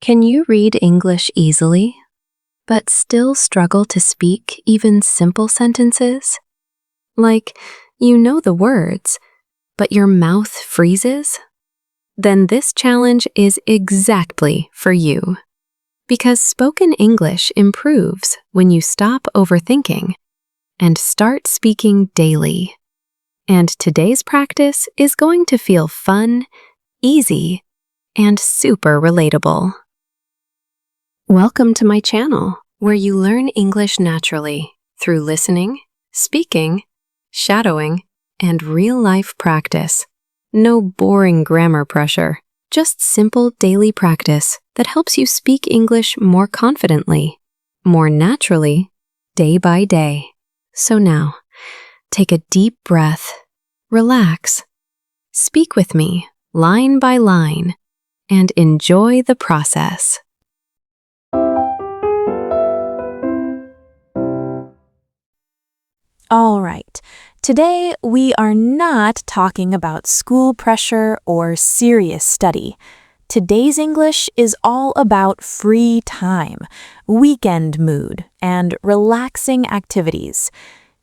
Can you read English easily, but still struggle to speak even simple sentences? Like, you know the words, but your mouth freezes? Then this challenge is exactly for you. Because spoken English improves when you stop overthinking and start speaking daily. And today's practice is going to feel fun, easy, and super relatable. Welcome to my channel, where you learn English naturally through listening, speaking, shadowing, and real-life practice. No boring grammar pressure, just simple daily practice that helps you speak English more confidently, more naturally, day by day. So now, take a deep breath, relax, speak with me line by line, and enjoy the process. All right, today we are not talking about school pressure or serious study. Today's English is all about free time, weekend mood, and relaxing activities.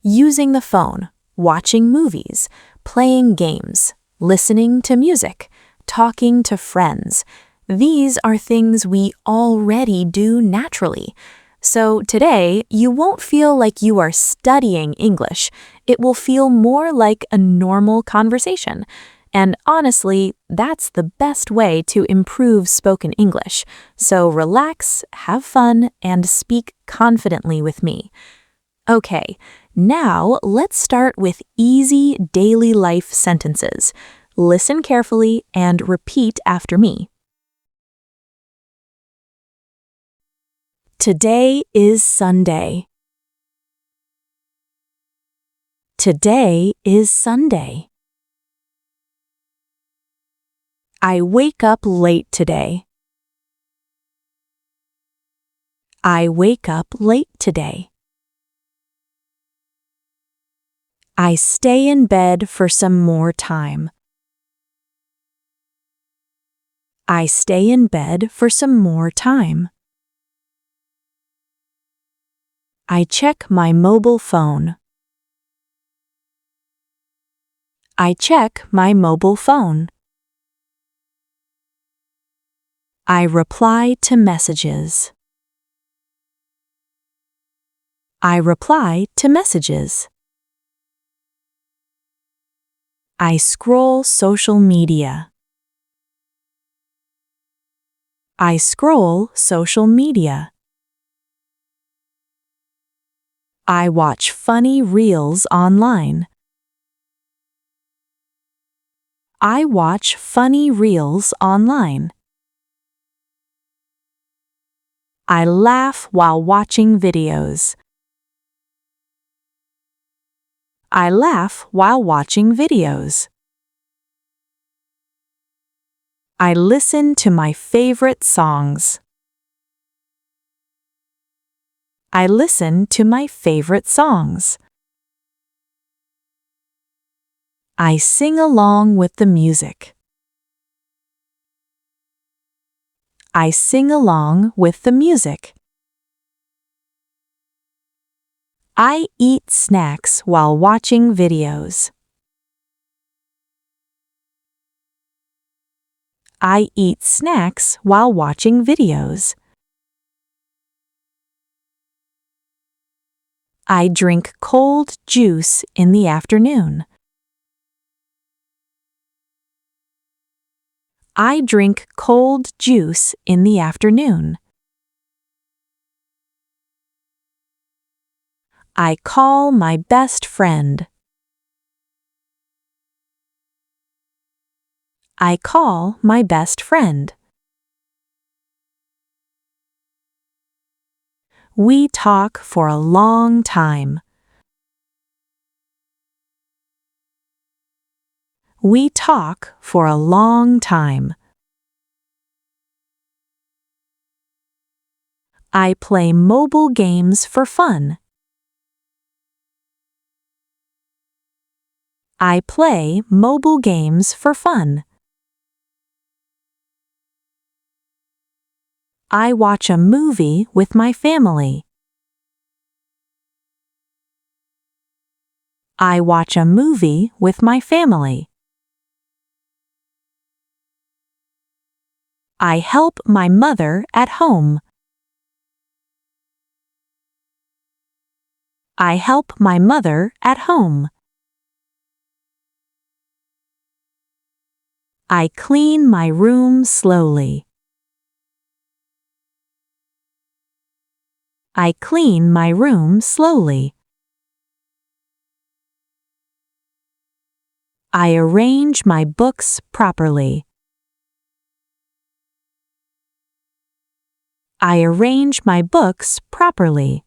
Using the phone, watching movies, playing games, listening to music, talking to friends. These are things we already do naturally. So today, you won't feel like you are studying English. It will feel more like a normal conversation. And honestly, that's the best way to improve spoken English. So relax, have fun, and speak confidently with me. Okay, now let's start with easy daily life sentences. Listen carefully and repeat after me. Today is Sunday. Today is Sunday. I wake up late today. I wake up late today. I stay in bed for some more time. I stay in bed for some more time. I check my mobile phone. I check my mobile phone. I reply to messages. I reply to messages. I scroll social media. I scroll social media. I watch funny reels online. I watch funny reels online. I laugh while watching videos. I laugh while watching videos. I listen to my favorite songs. I listen to my favorite songs. I sing along with the music. I sing along with the music. I eat snacks while watching videos. I eat snacks while watching videos. I drink cold juice in the afternoon. I drink cold juice in the afternoon. I call my best friend. I call my best friend. We talk for a long time. We talk for a long time. I play mobile games for fun. I play mobile games for fun. I watch a movie with my family. I watch a movie with my family. I help my mother at home. I help my mother at home. I clean my room slowly. I clean my room slowly. I arrange my books properly. I arrange my books properly.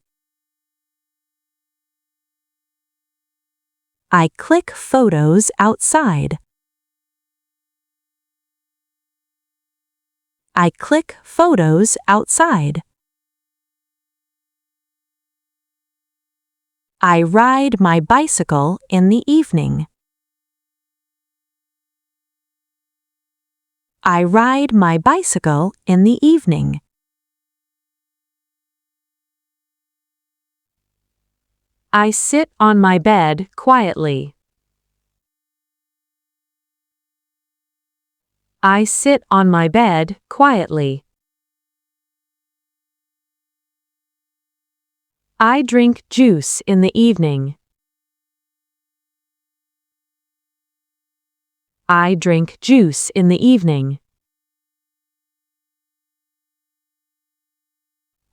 I click photos outside. I click photos outside. I ride my bicycle in the evening. I ride my bicycle in the evening. I sit on my bed quietly. I sit on my bed quietly. I drink juice in the evening. I drink juice in the evening.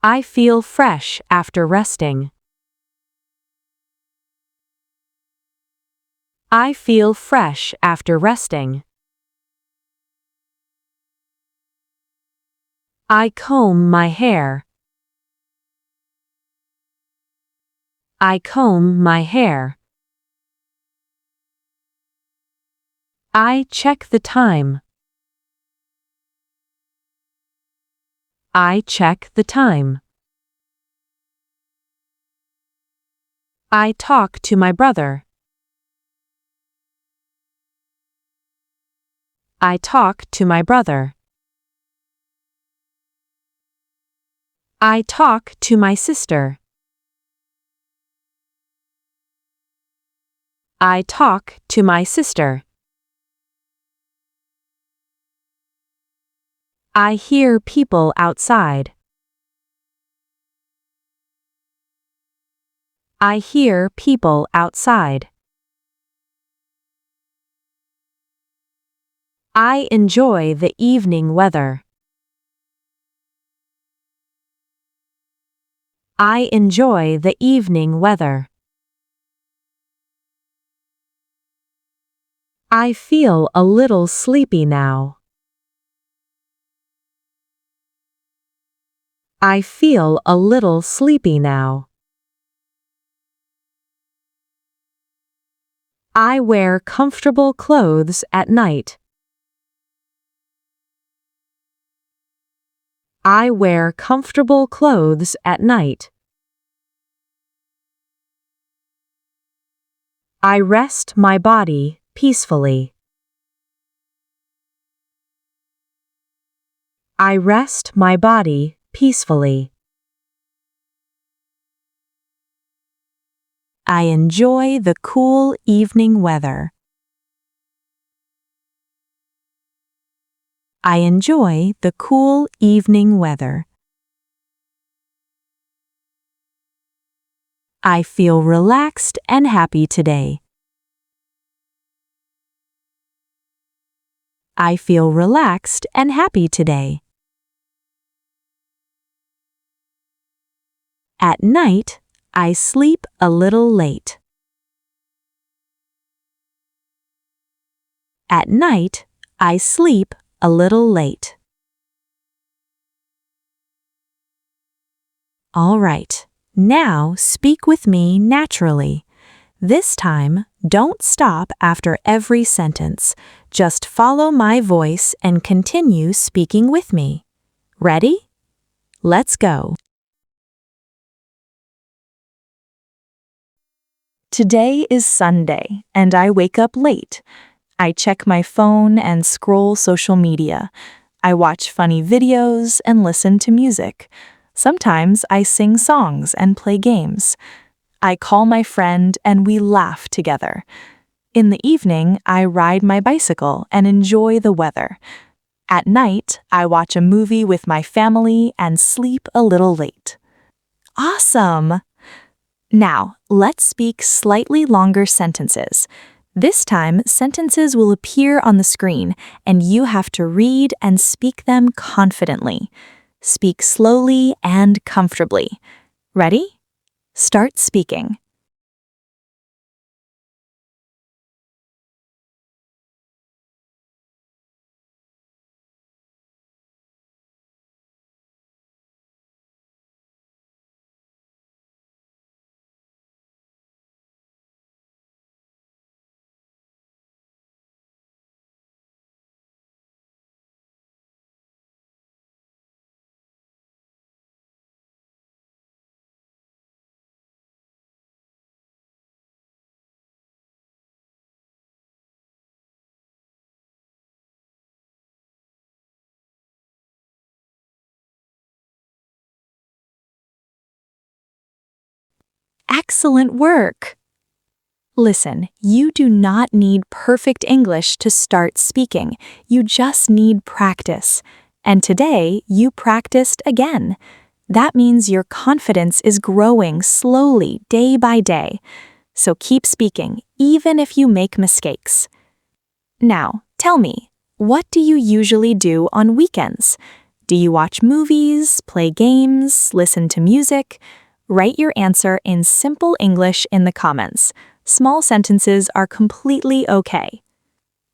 I feel fresh after resting. I feel fresh after resting. I comb my hair. I comb my hair. I check the time. I check the time. I talk to my brother. I talk to my brother. I talk to my sister. I talk to my sister. I hear people outside. I hear people outside. I enjoy the evening weather. I enjoy the evening weather. I feel a little sleepy now. I feel a little sleepy now. I wear comfortable clothes at night. I wear comfortable clothes at night. I rest my body peacefully. I rest my body peacefully. I enjoy the cool evening weather. I enjoy the cool evening weather. I feel relaxed and happy today. I feel relaxed and happy today. At night, I sleep a little late. At night, I sleep a little late. All right, now speak with me naturally. This time, don't stop after every sentence. Just follow my voice and continue speaking with me. Ready? Let's go. Today is Sunday, and I wake up late. I check my phone and scroll social media. I watch funny videos and listen to music. Sometimes I sing songs and play games. I call my friend and we laugh together. In the evening, I ride my bicycle and enjoy the weather. At night, I watch a movie with my family and sleep a little late. Awesome! Now, let's speak slightly longer sentences. This time, sentences will appear on the screen, and you have to read and speak them confidently. Speak slowly and comfortably. Ready? Start speaking. Excellent work! Listen, you do not need perfect English to start speaking. You just need practice. And today, you practiced again. That means your confidence is growing slowly, day by day. So keep speaking, even if you make mistakes. Now, tell me, what do you usually do on weekends? Do you watch movies, play games, listen to music? Write your answer in simple English in the comments. Small sentences are completely okay.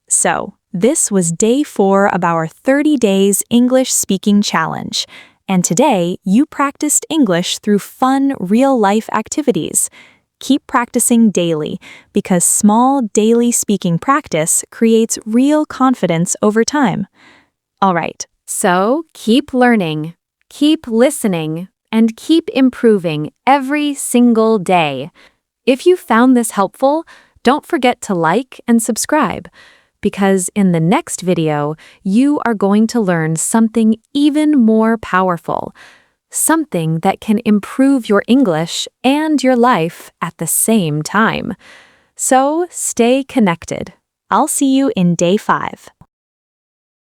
So, this was day 4 of our 30 days English speaking challenge. And today, you practiced English through fun, real-life activities. Keep practicing daily, because small daily speaking practice creates real confidence over time. All right, so keep learning, keep listening, and keep improving every single day. If you found this helpful, don't forget to like and subscribe, because in the next video, you are going to learn something even more powerful, something that can improve your English and your life at the same time. So stay connected. I'll see you in day 5.